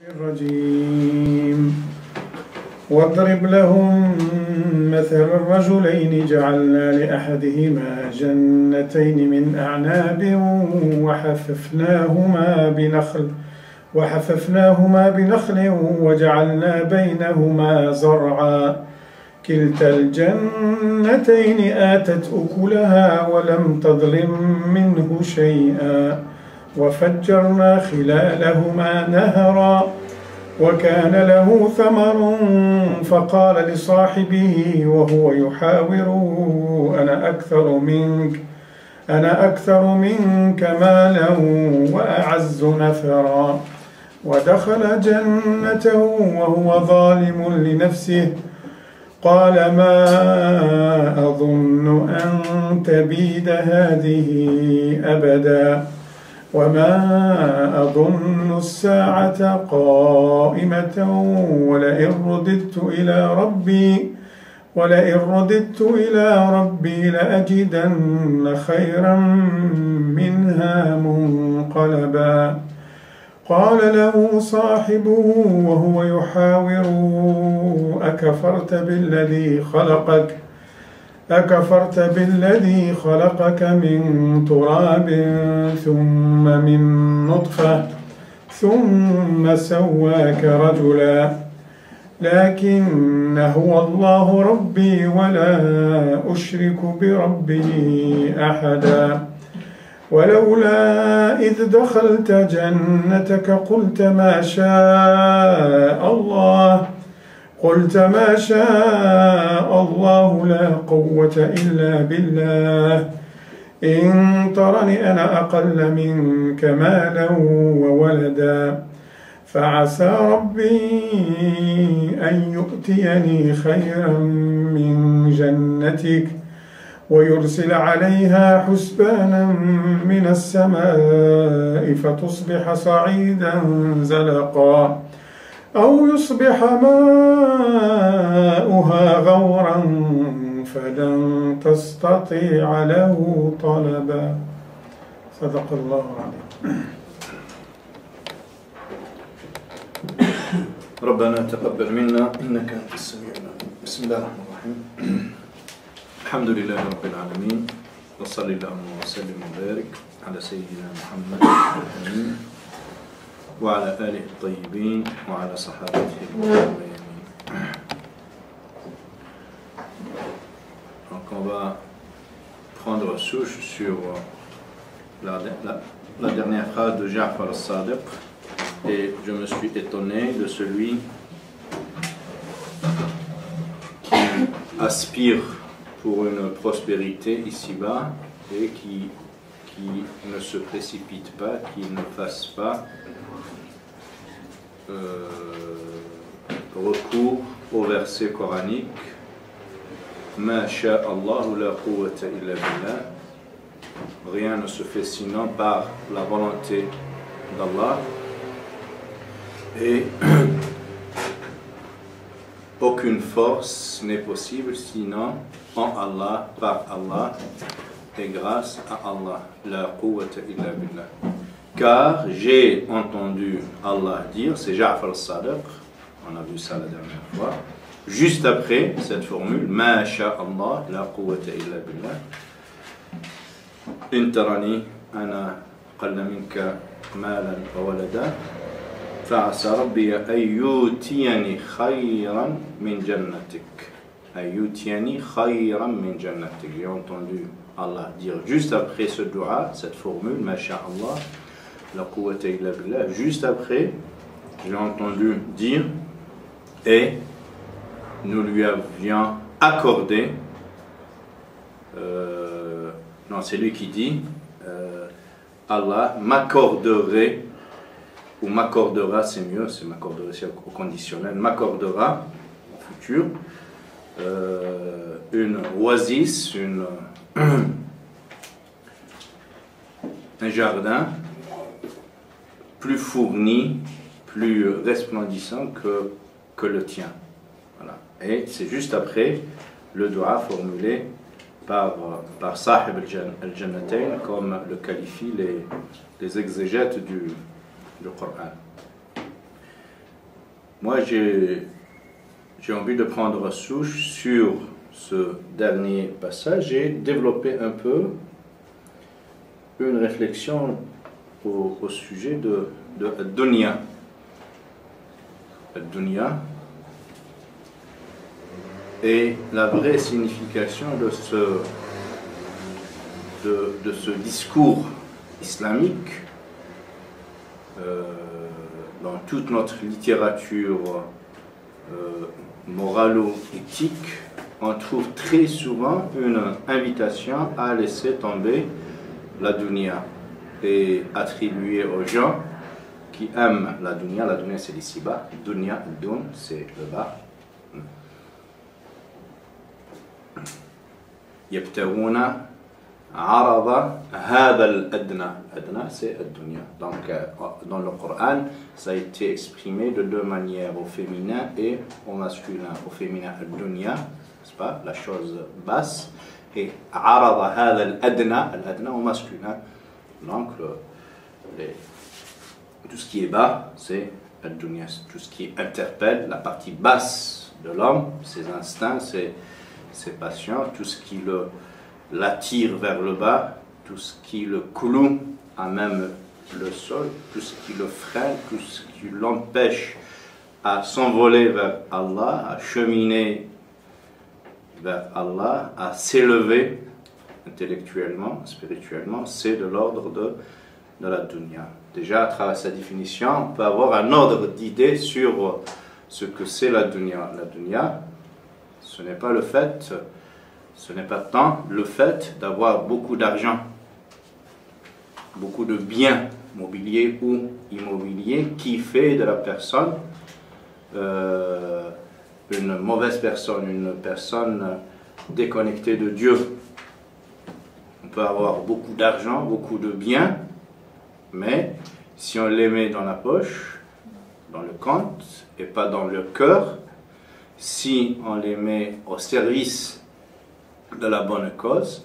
الرجيم واضرب لهم مثل الرجلين جعلنا لأحدهما جنتين من أعناب وحففناهما بنخل وجعلنا بينهما زرعا كلتا الجنتين آتت أكلها ولم تظلم منه شيئا وفجرنا خلالهما نهرا وكان له ثمر فقال لصاحبه وهو يحاوره أنا أكثر منك مالا وأعز نفرا ودخل جنته وهو ظالم لنفسه قال ما أظن أن تبيد هذه أبدا وما أظن الساعة قائمة ولئن رددت إلى ربي لأجدن خيرا منها منقلبا قال له صاحبه وهو يحاوره أكفرت بالذي خلقك من تراب ثم من نطفة ثم سواك رجلا لكن هو الله ربي ولا أشرك بربي أحدا ولولا إذ دخلت جنتك قلت ما شاء الله لا قوة إلا بالله إن ترني أنا أقل منك مالا وولدا فعسى ربي أن يؤتيني خيرا من جنتك ويرسل عليها حسبانا من السماء فتصبح صعيدا زلقا أو يصبح ماؤها غورا فلن تستطيع له طلبا صدق الله العظيم. ربنا تقبل منا إنك أنت السميع العليم. بسم الله الرحمن الرحيم. الحمد لله رب العالمين وصلى اللهم وسلم وبارك على سيدنا محمد وعلى آله الطيبين وعلى صحابته الكرام. Donc on va prendre souche sur la dernière phrase de Ja'far al-Sadiq et je me suis étonné de celui qui aspire pour une prospérité ici-bas et qui ne se précipite pas, qui ne fasse pas recours au verset coranique Ma sha'Allah la quwwata illa billah, rien ne se fait sinon par la volonté d'Allah et aucune force n'est possible sinon en Allah, par Allah et grâce à Allah. La quwwata illa billah. Car j'ai entendu Allah dire, c'est Ja'far al-Sadiq, on a vu ça la dernière fois, juste après cette formule, Ma sha'Allah, la quwwata illa billah, in tarani ana qalla minka malan wa walada, fa'asa rabbi an yutiyani khayran min jannatik. Ayutiani khayran min jannatik. J'ai entendu Allah dire juste après ce dua, cette formule, Ma sha'Allah, la quwwata illa billah, juste après, j'ai entendu dire et nous lui avions accordé, non c'est lui qui dit, Allah m'accorderait, ou m'accordera, c'est mieux, c'est m'accorderait, c'est au conditionnel, m'accordera au futur une oasis, un jardin plus fourni, plus resplendissant que le tien. Voilà. Et c'est juste après le dua formulé par Sahib al-Jannatayn, comme le qualifient les exégètes du Coran. moi j'ai envie de prendre souche sur ce dernier passage et développer un peu une réflexion au sujet de Dunya. Dunya et la vraie signification de ce discours islamique dans toute notre littérature moralo-éthique. On trouve très souvent une invitation à laisser tomber la dunya et attribuer aux gens qui aiment la dunya c'est l'ici-bas, dunya, dun, c'est le bas. Yabtaguna arada hada al-adna. Adna, c'est ad-dunya. Donc, dans le Coran, ça a été exprimé de deux manières, au féminin et au masculin. Au féminin, ad-dunya, n'est-ce pas, la chose basse, et arada hada al-adna au masculin. Donc, tout ce qui est bas, c'est ad-dunya. Tout ce qui interpelle la partie basse de l'homme, ses instincts, ses passions, tout ce qui l'attire vers le bas, tout ce qui le cloue à même le sol, tout ce qui le freine, tout ce qui l'empêche à s'envoler vers Allah, à cheminer vers Allah, à s'élever intellectuellement, spirituellement, c'est de l'ordre de la dunya. Déjà, à travers sa définition, on peut avoir un ordre d'idée sur ce que c'est la dunya. La dunya, ce n'est pas tant le fait d'avoir beaucoup d'argent, beaucoup de biens mobiliers ou immobiliers qui fait de la personne une mauvaise personne, une personne déconnectée de Dieu. On peut avoir beaucoup d'argent, beaucoup de biens, mais si on les met dans la poche, dans le compte et pas dans le cœur, si on les met au service de la bonne cause,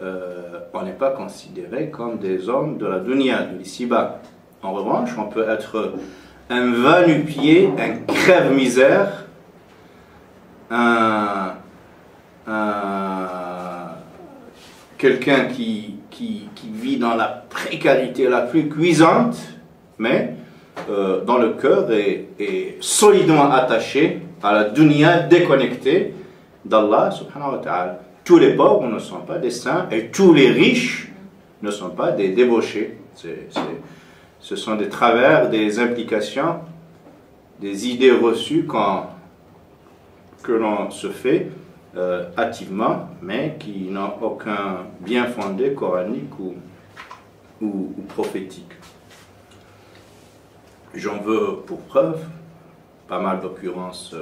on n'est pas considéré comme des hommes de la dunya, de l'ici-bas. En revanche, on peut être un va-nu-pied, un crève-misère, quelqu'un qui vit dans la précarité la plus cuisante, mais dans le cœur est solidement attaché à la dunya, déconnecté d'Allah subhanahu wa ta'ala. Tous les pauvres ne sont pas des saints et tous les riches ne sont pas des débauchés. Ce sont des travers, des implications, des idées reçues que l'on se fait hâtivement, mais qui n'ont aucun bien fondé coranique ou prophétique. J'en veux pour preuve pas mal d'occurrences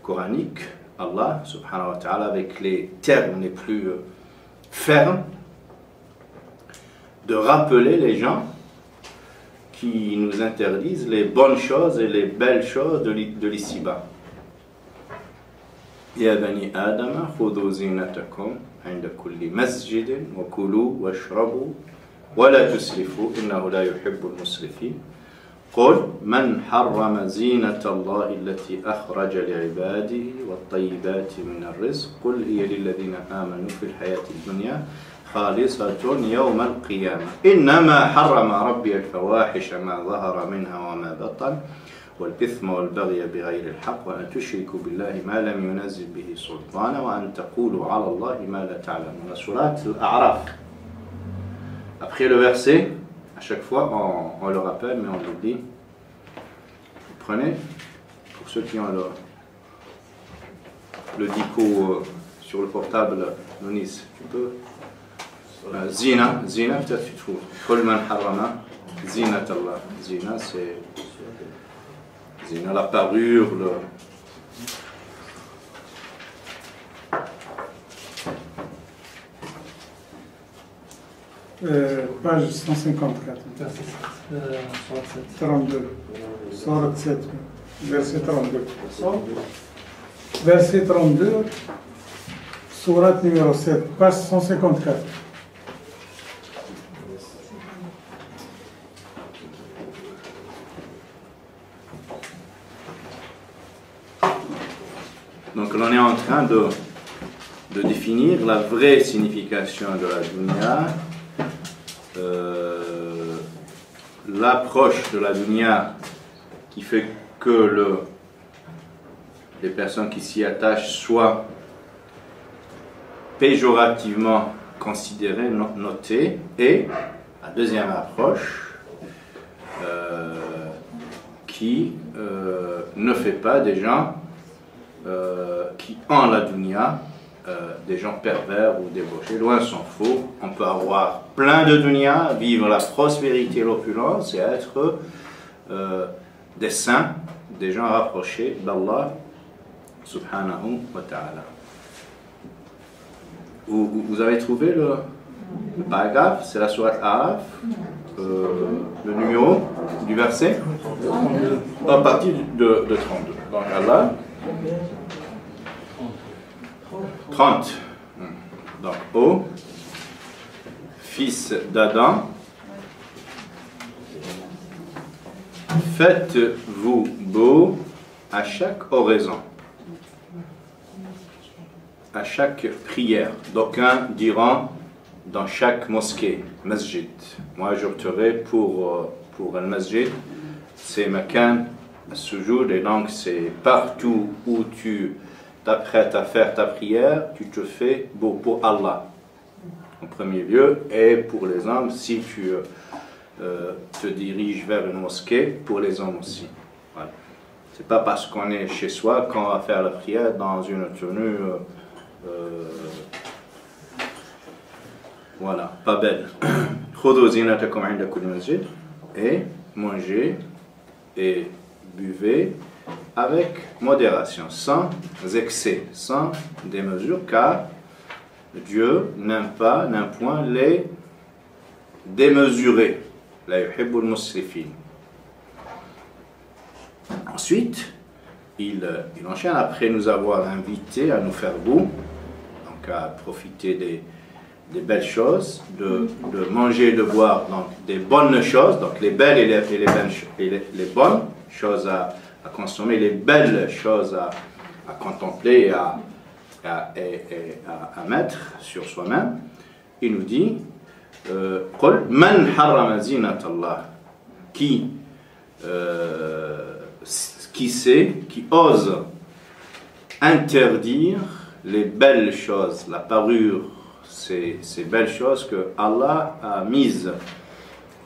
coraniques. Allah subhanahu wa ta'ala, avec les termes les plus fermes, de rappeler les gens qui nous interdisent les bonnes choses et les belles choses de l'ici-bas. Ya bani Adam, khudhu zinatakum inda kulli masjidin wa kulu washrabu wa la tusrifu innahu la yuhibbul musrifin. قل من حرم زينة الله التي أخرج لعباده والطيبات من الرزق قل هي للذين آمنوا في الحياة الدنيا خالصة يوم القيامة إنما حرم ربي الفواحش ما ظهر منها وما بطن والإثم والبغي بغير الحق وأن تشركوا بالله ما لم ينزل به سلطانا وأن تقولوا على الله ما لا تعلمون. سورة الأعراف. Après le verset, à chaque fois, on le rappelle, mais on l'oublie. Prenez, pour ceux qui ont le dico sur le portable, Nounis, tu peux. Zina, peut-être tu trouves. Kol man harama, Zinat Allah. Zina, c'est. Zina, la parure, page 154. 32. Surat 7. Verset 32. Verset 32. Surat numéro 7. Page 154. Donc l'on est en train de définir la vraie signification de la dunya, l'approche de la dunya qui fait que les personnes qui s'y attachent soient péjorativement considérées, notées, et la deuxième approche qui ne fait pas des gens qui ont la dunya des gens pervers ou débauchés. Loin s'en faut. On peut avoir plein de dunya, vivre la prospérité et l'opulence et être des saints, des gens rapprochés d'Allah subhanahu wa ta'ala. Vous avez trouvé le paragraphe? C'est la sourate Araf, le numéro du verset à partir de 32. Donc Allah 30. Donc ô fils d'Adam, faites-vous beau à chaque oraison, à chaque prière. D'aucuns diront dans chaque mosquée, masjid. Moi j'opterai pour un masjid, c'est makan as-sujud, et donc c'est partout où tu t'apprêtes à faire ta prière, tu te fais beau pour Allah en premier lieu, et pour les hommes, si tu te diriges vers une mosquée, pour les hommes aussi. Voilà. C'est pas parce qu'on est chez soi qu'on va faire la prière dans une tenue voilà, pas belle. Et mangez et buvez avec modération, sans excès, sans démesure, car Dieu n'aime point les démesurés. La yuhibbul musrifin. Ensuite, il enchaîne après nous avoir invités à nous faire beau, donc à profiter des belles choses, de manger et de boire, donc des bonnes choses, donc les belles et les bonnes choses à consommer, les belles choses à contempler et à mettre sur soi-même. Il nous dit قل من حرم زينة الله, qui ose interdire les belles choses, la parure, ces belles choses que Allah a mises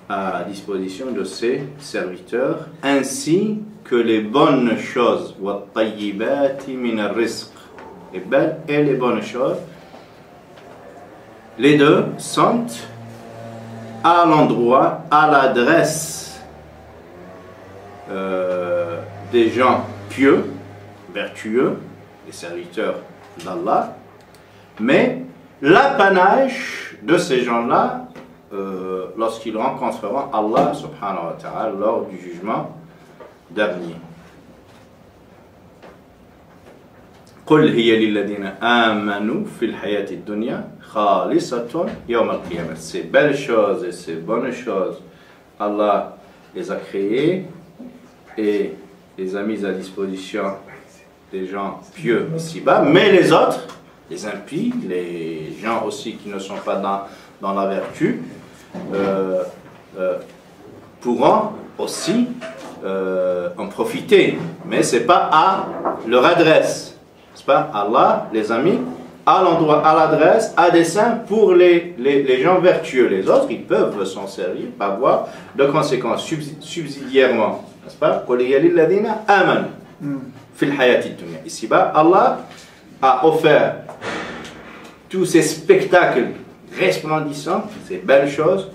à disposition de ses serviteurs, ainsi que les bonnes choses, وَالطَّيِّبَاتِ مِنَ الرِّزْقِ, les belles et les bonnes choses. Les deux sont à l'endroit, à l'adresse des gens pieux, vertueux, les serviteurs d'Allah, mais l'apanage de ces gens-là, lorsqu'ils rencontreront Allah subhanahu wa ta'ala lors du jugement dernier. قل هي للذين آمنوا في الحياة الدنيا خالصة يوم القيامة. Ces belles choses et ces bonnes choses, Allah les a créées et les a mises à disposition des gens pieux ici-bas, mais les autres, les impies, les gens aussi qui ne sont pas dans la vertu, pourront aussi en profiter, mais ce n'est pas à leur adresse. C'est pas Allah les a mis à l'endroit, à l'adresse, à dessein pour les gens vertueux. Les autres, ils peuvent s'en servir, pas voir de conséquences subsidiairement. N'est-ce pas? Ici-bas, Allah a offert tous ces spectacles resplendissants, ces belles choses,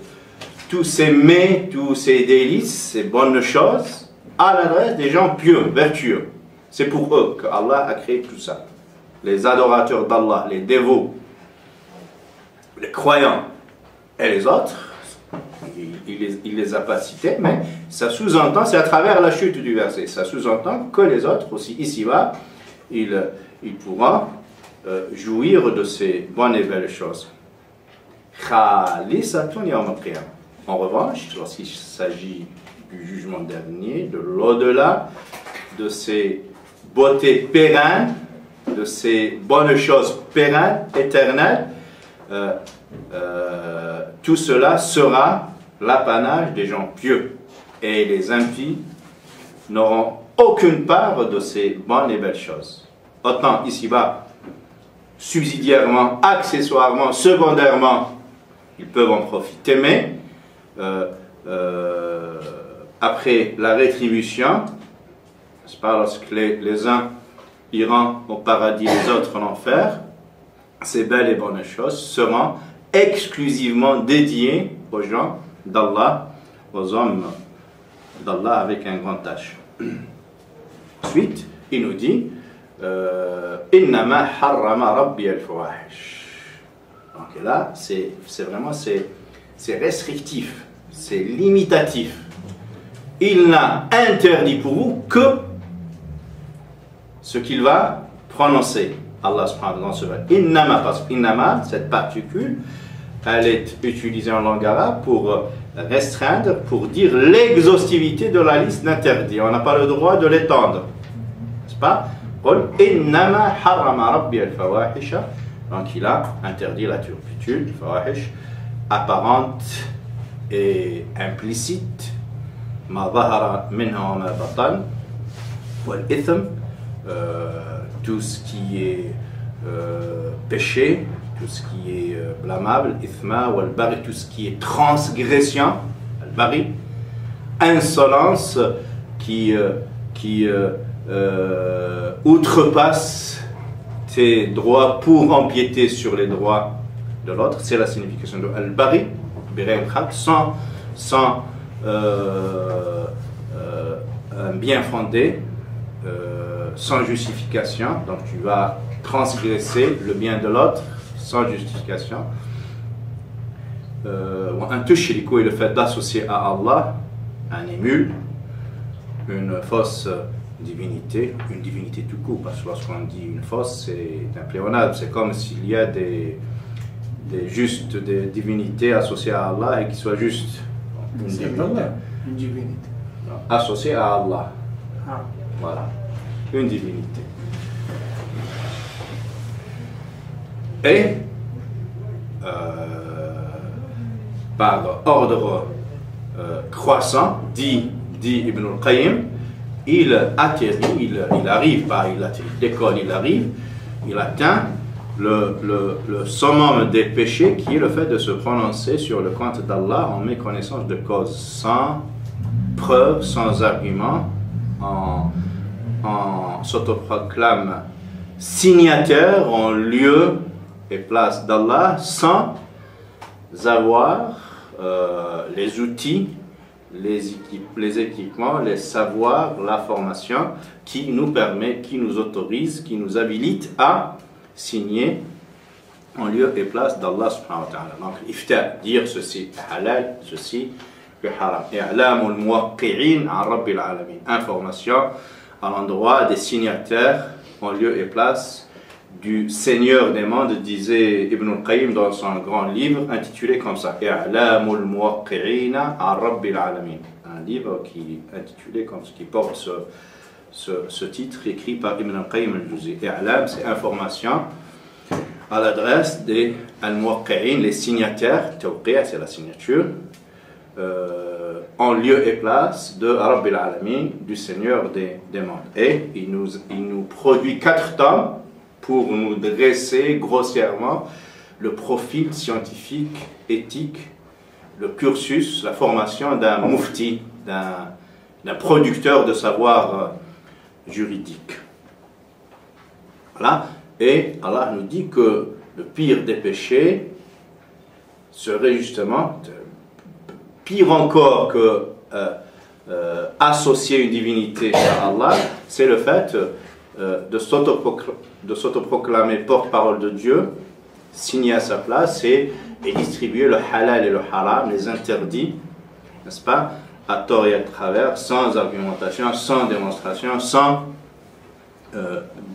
tous ces mets, tous ces délices, ces bonnes choses, à l'adresse des gens pieux, vertueux. C'est pour eux que Allah a créé tout ça. Les adorateurs d'Allah, les dévots, les croyants et les autres, il les a pas cités, mais ça sous-entend, c'est à travers la chute du verset, ça sous-entend que les autres aussi, ici-bas, ils pourront jouir de ces bonnes et belles choses. En revanche, lorsqu'il s'agit du jugement dernier, de l'au-delà, de ces beautés pérennes, de ces bonnes choses pérennes, éternelles, tout cela sera l'apanage des gens pieux. Et les impies n'auront aucune part de ces bonnes et belles choses. Autant ici-bas, subsidiairement, accessoirement, secondairement, ils peuvent en profiter, mais après la rétribution, c'est pas lorsque les uns iront au paradis, les autres en enfer, ces belles et bonnes choses seront exclusivement dédiées aux gens d'Allah, aux hommes d'Allah avec un grand H. Ensuite, il nous dit Innama harrama rabbi al-fawahish. Donc là, c'est vraiment c'est restrictif, c'est limitatif. Il n'a interdit pour vous que ce qu'il va prononcer. Allah subhanahu wa ta'ala. Innama, parce que innama, cette particule, elle est utilisée en langue arabe pour restreindre, pour dire l'exhaustivité de la liste d'interdits. On n'a pas le droit de l'étendre. N'est-ce pas? Innama harrama rabbi al-fawahisha. Donc il a interdit la turpitude, fawahish, apparente et implicite. Ma zahara minha wa ma batan. Wal ithm. Tout ce qui est péché, tout ce qui est blâmable, ithma wal bari, tout ce qui est transgression, al bari, insolence qui outrepasse tes droits pour empiéter sur les droits de l'autre. C'est la signification de al bari, sans un bien fondé, sans justification. Donc tu vas transgresser le bien de l'autre sans justification. Un tushriku est le fait d'associer à Allah un émule, une fausse divinité, une divinité tout court, parce que lorsqu'on dit une fausse, c'est un pléonasme, c'est comme s'il y a des divinités associées à Allah et qui soient juste une divinité. Associée à Allah. Ah. Voilà. Une divinité. Et par ordre croissant, dit Ibn al-Qayyim, il atterrit, il arrive, il décolle, il arrive, il atteint le summum des péchés, qui est le fait de se prononcer sur le compte d'Allah en méconnaissance de cause, sans preuve, sans argument, en s'autoproclame signataire en lieu et place d'Allah, sans avoir les outils, les équipements, les savoirs, la formation qui nous permet, qui nous autorise, qui nous habilite à signer en lieu et place d'Allah subhanahu wa ta'ala. Donc, ifta, dire ceci halal, ceci haram. I'lamul muwaqqi'in an rabbil alamin. Information à l'endroit des signataires en lieu et place du Seigneur des mondes, disait Ibn al-Qayyim dans son grand livre intitulé comme ça, I'lamul muwaqqi'ina an rabbil alamin. Un livre qui intitulé comme ce qui porte ce titre écrit par Ibn al-Qayyim al-Juz'i. I'lam, c'est information à l'adresse des al-muwaqqi'in, les signataires. Tawqi'a, c'est la signature. En lieu et place de Rabbil Alamin, du Seigneur des mondes. Et il nous produit 4 tomes pour nous dresser grossièrement le profil scientifique, éthique, le cursus, la formation d'un mufti, d'un producteur de savoir juridique. Voilà. Et Allah nous dit que le pire des péchés serait justement, pire encore que associer une divinité à Allah, c'est le fait de s'autoproclamer porte-parole de Dieu, signer à sa place et distribuer le halal et le haram, les interdits, n'est-ce pas, à tort et à travers, sans argumentation, sans démonstration, sans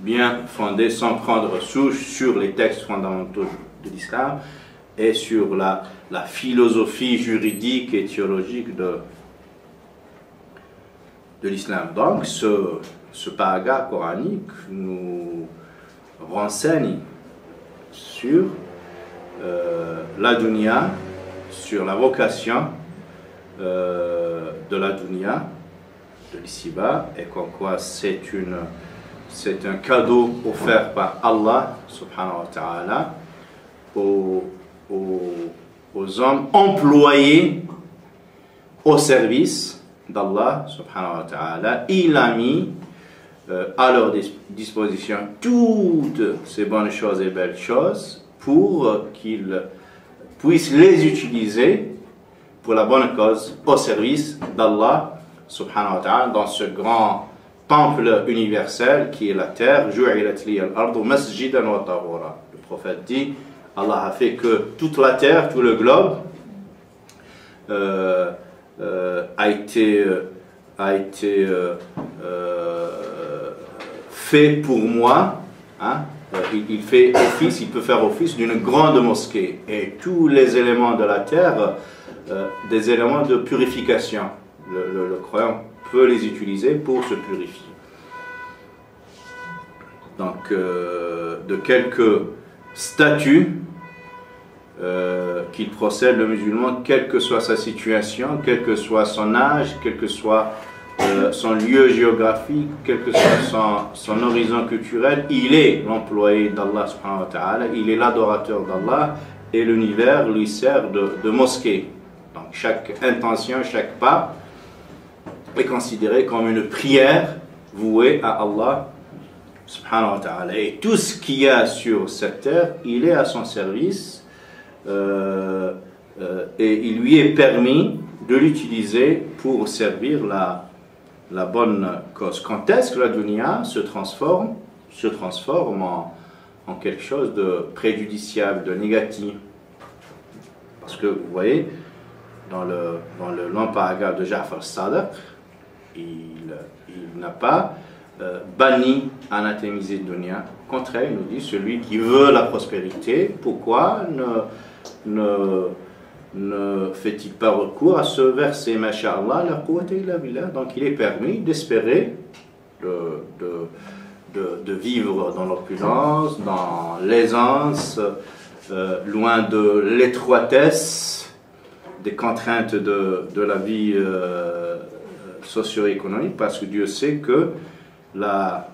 bien fondé, sans prendre souche sur les textes fondamentaux de l'islam et sur la philosophie juridique et théologique de l'islam. Donc ce paragraphe coranique nous renseigne sur la dunya, sur la vocation de la dunya, de l'ici-bas, et comme quoi c'est un cadeau offert par Allah subhanahu wa ta'ala aux hommes employés au service d'Allah subhanahu wa ta'ala. Il a mis à leur disposition toutes ces bonnes choses et belles choses pour qu'ils puissent les utiliser pour la bonne cause au service d'Allah subhanahu wa ta'ala dans ce grand temple universel qui est la terre. Ju'ilat liya al-ardu masjidan wa tahura. Le prophète dit, Allah a fait que toute la terre, tout le globe a été fait pour moi, hein? Il fait office, il peut faire office d'une grande mosquée, et tous les éléments de la terre, des éléments de purification. Le croyant peut les utiliser pour se purifier. Donc, de quelques statuts qu'il procède le musulman, quelle que soit sa situation, quel que soit son âge, quel que soit son lieu géographique, quel que soit son horizon culturel, il est l'employé d'Allah subhanahu wa ta'ala, il est l'adorateur d'Allah, et l'univers lui sert de mosquée. Donc chaque intention, chaque pas est considéré comme une prière vouée à Allah subhanahu wa ta'ala. Et tout ce qu'il y a sur cette terre, il est à son service, et il lui est permis de l'utiliser pour servir la bonne cause. Quand est-ce que la dunya se transforme en quelque chose de préjudiciable, de négatif? Parce que vous voyez, dans le long paragraphe de Ja'far al-Sadiq, il n'a pas banni, anathémisé de dunya. Au contraire, il nous dit, celui qui veut la prospérité, pourquoi ne fait-il pas recours à ce verset, masha'Allah, la quwwata illa billah? Donc il est permis d'espérer de vivre dans l'opulence, dans l'aisance, loin de l'étroitesse, des contraintes de la vie socio-économique, parce que Dieu sait que la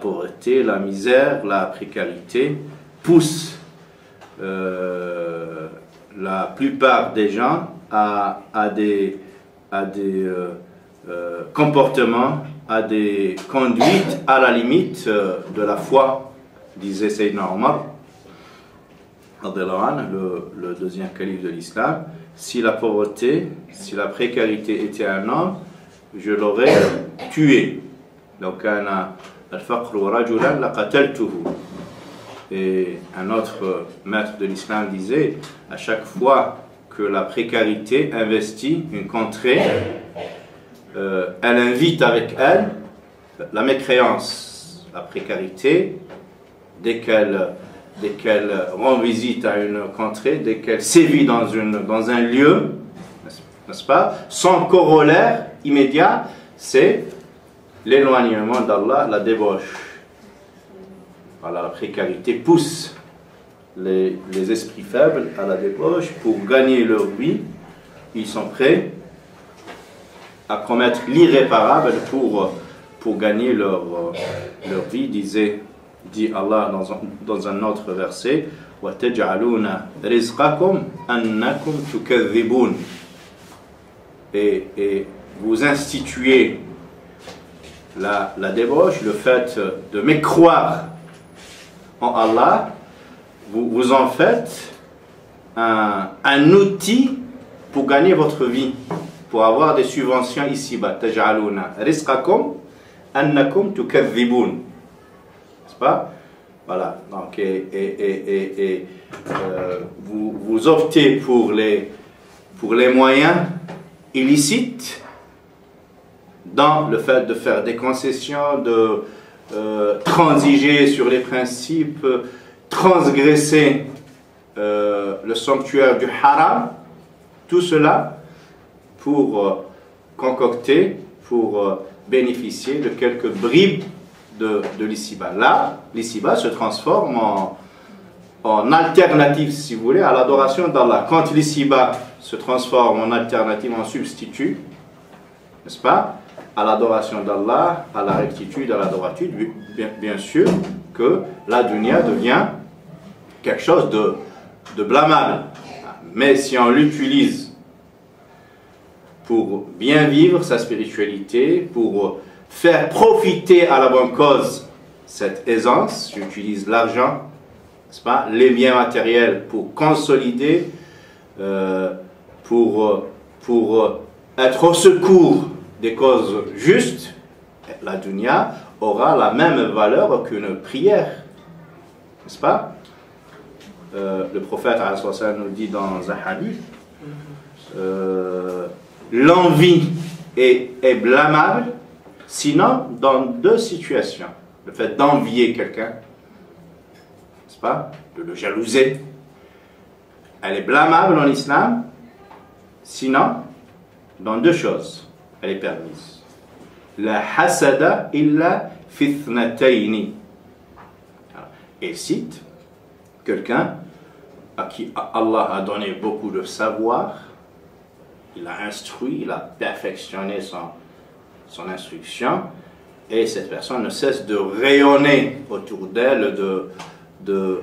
pauvreté, la misère, la précarité poussent la plupart des gens à des comportements, à des conduites à la limite de la foi, disait Sayyidina Omar, le deuxième calife de l'islam. Si la pauvreté, si la précarité était un homme, je l'aurais tué. Donc, et un autre maître de l'islam disait, à chaque fois que la précarité investit une contrée, elle invite avec elle la mécréance. La précarité, dès qu'elle rend visite à une contrée, dès qu'elle sévit dans un lieu, n'est-ce pas, son corollaire immédiat, c'est l'éloignement d'Allah, la débauche. Voilà, la précarité pousse les esprits faibles à la débauche. Pour gagner leur vie, ils sont prêts à commettre l'irréparable pour gagner leur vie, dit Allah dans un autre verset, وَتَجْعَلُونَ رِزْقَكُمْ أَنَّكُمْ تُكَذِّبُونَ. Et vous instituez la débauche, le fait de mécroire en Allah, vous en faites un outil pour gagner votre vie, pour avoir des subventions ici-bas. Taj'aluna rizqakum annakum tukadhibun. N'est-ce pas? Voilà. Donc, vous optez pour les moyens illicites dans le fait de faire des concessions, de transiger sur les principes, transgresser le sanctuaire du haram, tout cela pour concocter, pour bénéficier de quelques bribes de l'ici-bas. Là, l'ici-bas se transforme en alternative, si vous voulez, à l'adoration d'Allah. Quand l'ici-bas se transforme en alternative, en substitut, n'est-ce pas, à l'adoration d'Allah, à la rectitude, à la droitude, bien sûr que la dunya devient quelque chose de blâmable. Mais si on l'utilise pour bien vivre sa spiritualité, pour faire profiter à la bonne cause cette aisance, j'utilise l'argent, n'est-ce pas, les biens matériels pour consolider, pour être au secours des causes justes, la dunya aura la même valeur qu'une prière, n'est-ce pas? Le prophète nous dit dans un hadith, l'envie est blâmable, sinon dans deux situations. Le fait d'envier quelqu'un, n'est-ce pas, de le jalouser, elle est blâmable en islam, sinon dans deux choses, elle est permise. La hasada illa fithnatayni. Et cite quelqu'un à qui Allah a donné beaucoup de savoir, il a instruit, il a perfectionné son instruction, et cette personne ne cesse de rayonner autour d'elle, de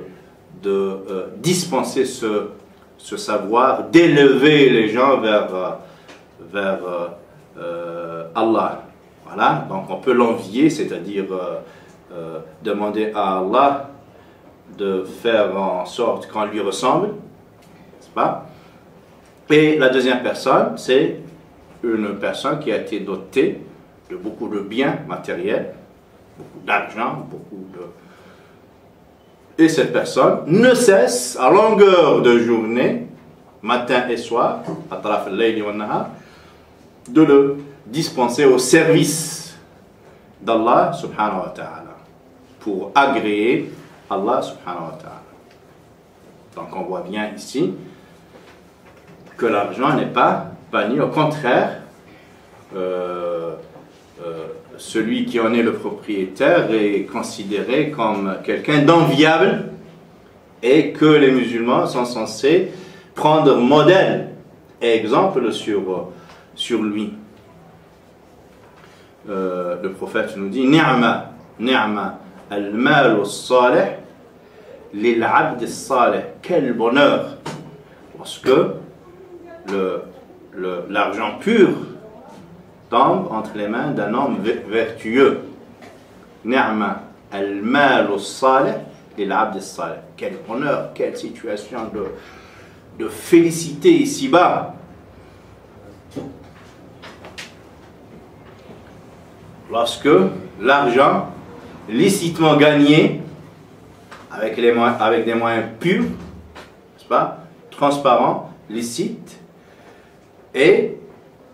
dispenser ce savoir, d'élever les gens vers Allah. Voilà, donc on peut l'envier, c'est-à-dire demander à Allah de faire en sorte qu'on lui ressemble, n'est-ce pas? Et la deuxième personne, c'est une personne qui a été dotée de beaucoup de biens matériels, beaucoup d'argent, Et cette personne ne cesse, à longueur de journée, matin et soir, de le dispenser au service d'Allah subhanahu wa ta'ala, pour agréer Allah subhanahu wa ta'ala. Donc on voit bien ici que l'argent n'est pas banni, au contraire, celui qui en est le propriétaire est considéré comme quelqu'un d'enviable et que les musulmans sont censés prendre modèle et exemple sur lui. Le prophète nous dit ni'ma al-mal as-salih lil-'abd as-salih. Quel bonheur lorsque l'argent pur tombe entre les mains d'un homme vertueux. Ni'ma al-mal as-salih lil-'abd as-salih. Quel bonheur, quelle situation de félicité ici-bas. Lorsque l'argent licitement gagné avec des moyens purs, n'est-ce pas, transparents, licites, et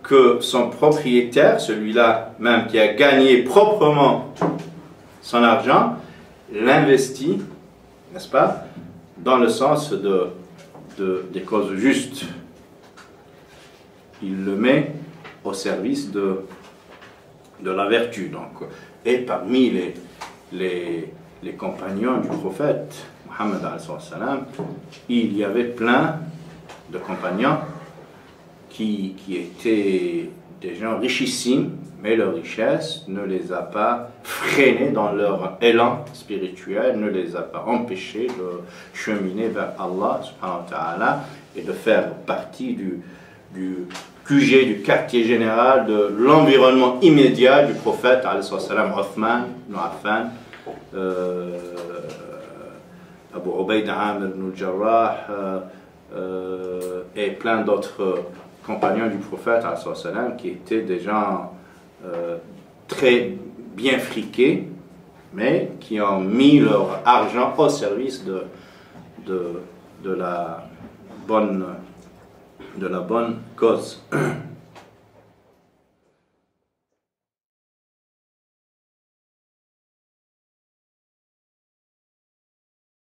que son propriétaire, celui-là même qui a gagné proprement son argent, l'investit, n'est-ce pas, dans le sens des causes justes. Il le met au service de la vertu. Donc. Et parmi les compagnons du prophète Mohammed, il y avait plein de compagnons qui étaient des gens richissimes, mais leur richesse ne les a pas freinés dans leur élan spirituel, ne les a pas empêchés de cheminer vers Allah subhanahu wa ta'ala et de faire partie du QG, du quartier général, de l'environnement immédiat du prophète, Othman, ibn Affan, Abu Ubayd Amir ibn al-Jarrah, et plein d'autres compagnons du prophète, qui étaient des gens très bien friqués, mais qui ont mis leur argent au service de la bonne cause.